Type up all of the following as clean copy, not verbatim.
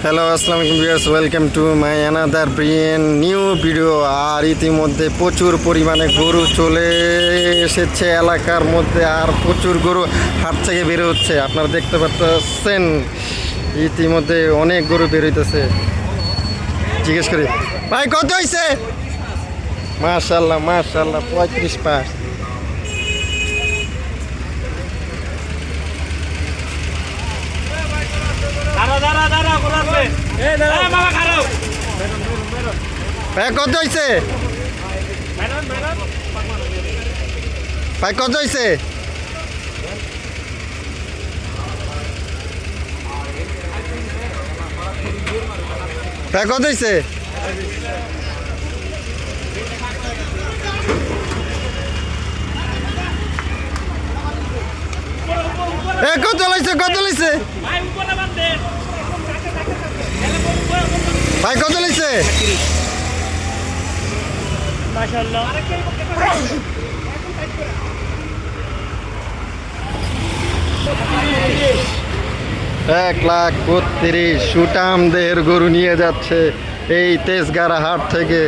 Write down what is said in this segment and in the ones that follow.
Hello আসসালামু আলাইকুম viewers, welcome to my another brand new video. আর ইতিমধ্যে প্রচুর পরিমাণে গরু চলে এসেছে এলাকার মধ্যে, আর প্রচুর গরু হাট থেকে বের হচ্ছে। আপনারা দেখতে পাচ্ছেন ইতিমধ্যে অনেক গরু বের হইতেছে। জিজ্ঞেস করি, ভাই কত হয়েছে? মাশাল্লাহ মাশাল্লাহ, 35 পাঁচ। ভাই কত হয়েছে? ভাই কত হয়েছে? ভাই কত হয়েছে? কত লাগছে? কত লাগছে? ভাই কত লাগছে? এক লাখ 32 সুটাম দেহের গরু নিয়ে যাচ্ছে এই তেজগাঁড়া হাট থেকে।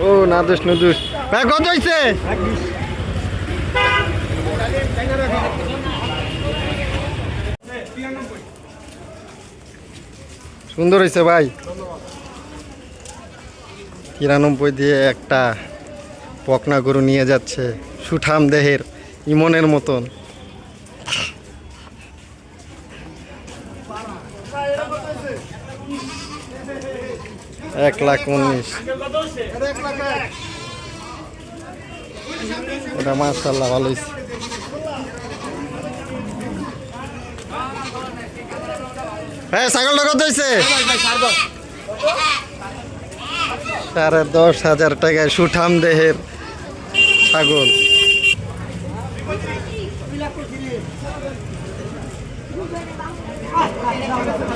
ও নাদুস নুদুস। ভাই কত হয়েছে? সুন্দর হয়েছে ভাই। 93 দিয়ে একটা পকনা গরু নিয়ে যাচ্ছে সুঠাম দেহের ইমনের মতন। এক লাখ 19। এটা মাশাআল্লাহ ভালো হয়েছে। হ্যাঁ, ছাগলটা কত হয়েছে? 10,500 টাকায় সুঠাম দেহের ছাগল।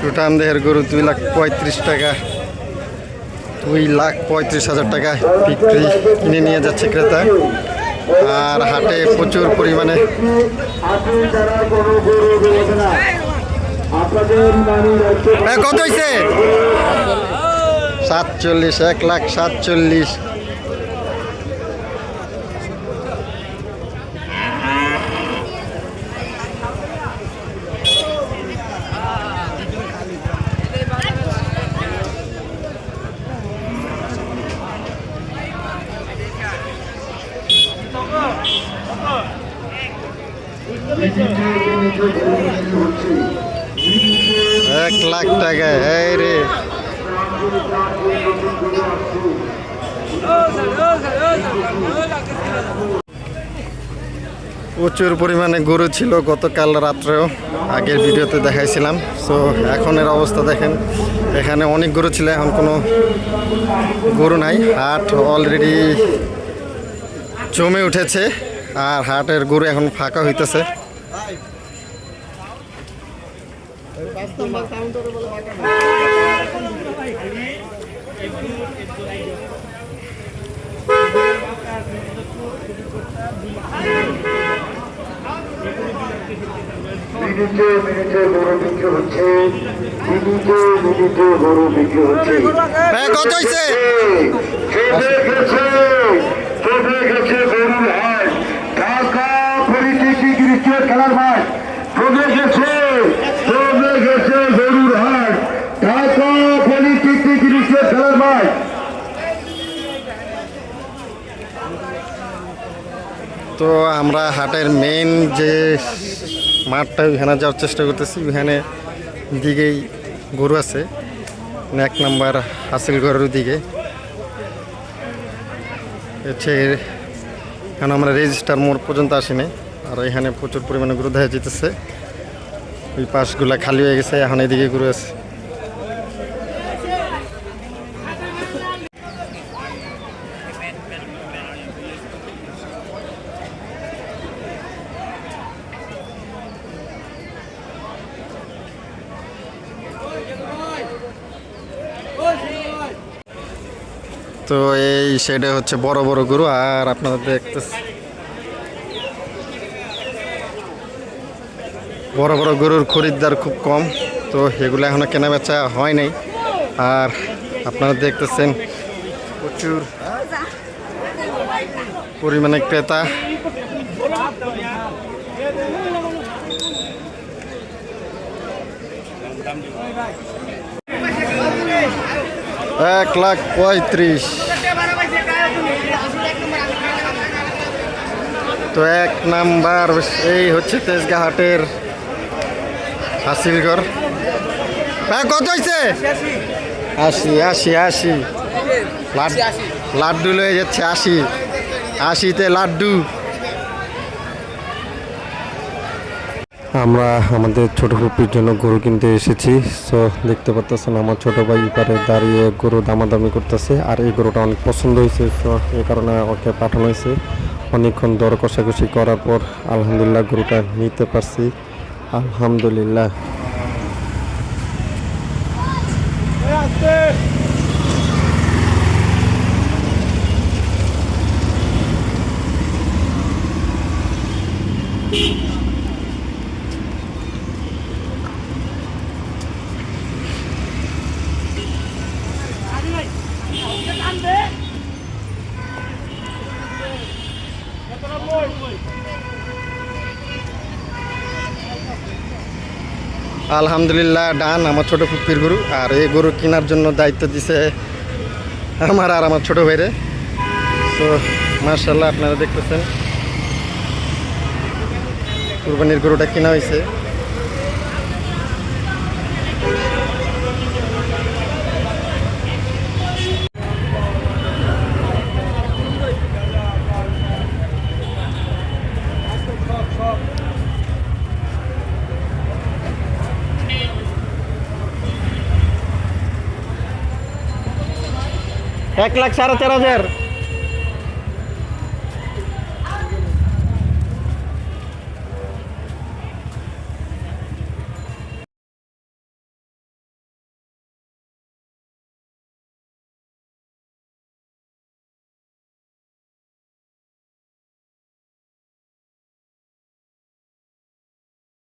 সুঠাম দেহের গরু 2,35,000 টাকা, 2,35,000 টাকায় বিক্রি কিনে নিয়ে যাচ্ছে ক্রেতা। আর হাটে প্রচুর পরিমাণে কত হয়েছে? 47, 1,47,000। এক লাখ টাকা। এই রে, প্রচুর পরিমাণে গরু ছিল গতকাল রাত্রেও, আগের ভিডিওতে দেখাইছিলাম। সো এখনের অবস্থা দেখেন, এখানে অনেক গরু ছিল, এখন কোনো গরু নাই। হাট অলরেডি জমে উঠেছে, আর হাটের গরু এখন ফাঁকা হইতেছে। কত হয়েছে? খেলার মাঠ চলে গেছে, চলে গেছে গরুর হাট, ঢাকা পলিটেকনিক খেলার মাঠ। তো আমরা হাটের মেইন যে মাঠটা ওইখানে যাওয়ার চেষ্টা করতেছি। ওইখানে দিকেই গরু আছে, 1 নম্বর হাসিল ঘরের দিকে হচ্ছে। এখন আমরা রেজিস্টার মোড় পর্যন্ত আসিনি, আর এখানে প্রচুর পরিমাণে গরু দেখা যেতেছে। ওই পাশগুলা খালি হয়ে গেছে, এখন এদিকে গরু আছে। তো এই সাইডে হচ্ছে বড় বড় গরু, আর আপনারা দেখতেছেন বড় বড় গরুর খরিদ্দার খুব কম। তো এগুলো এখনও কেনা বেচা হয় নাই। আর আপনারা দেখতেছেন প্রচুর পরিমাণে ক্রেতা। $1,35,000। তো 1 নাম্বার এই হচ্ছে তেজগাঁ হাটের হাসিলগড়। কত হয়েছে? 80। লাড্ডু লয়ে যাচ্ছে 80তে লাড্ডু। আমরা আমাদের ছোট ফুপির জন্য গরু কিনতে এসেছি। সো দেখতে পাচ্ছেন আমার ছোট ভাই পারে দাঁড়িয়ে গরু দামাদামি করতেছে। আর এই গরুটা অনেক পছন্দ হয়েছে, সো এই কারণে ওকে পাঠানো হয়েছে। অনেকক্ষণ দর কষাকষি করার পর আলহামদুলিল্লাহ গরুটা নিতে পারছি, আলহামদুলিল্লাহ। আলহামদুলিল্লাহ ডান আমার ছোট ফুপির গরু। আর এই গরু কেনার জন্য দায়িত্ব দিছে আমার আর আমার ছোট ভাইরে। তো মাশাআল্লাহ আপনারা দেখতেছেন কুরবানির গরুটা কেনা হয়েছে। $1,13,500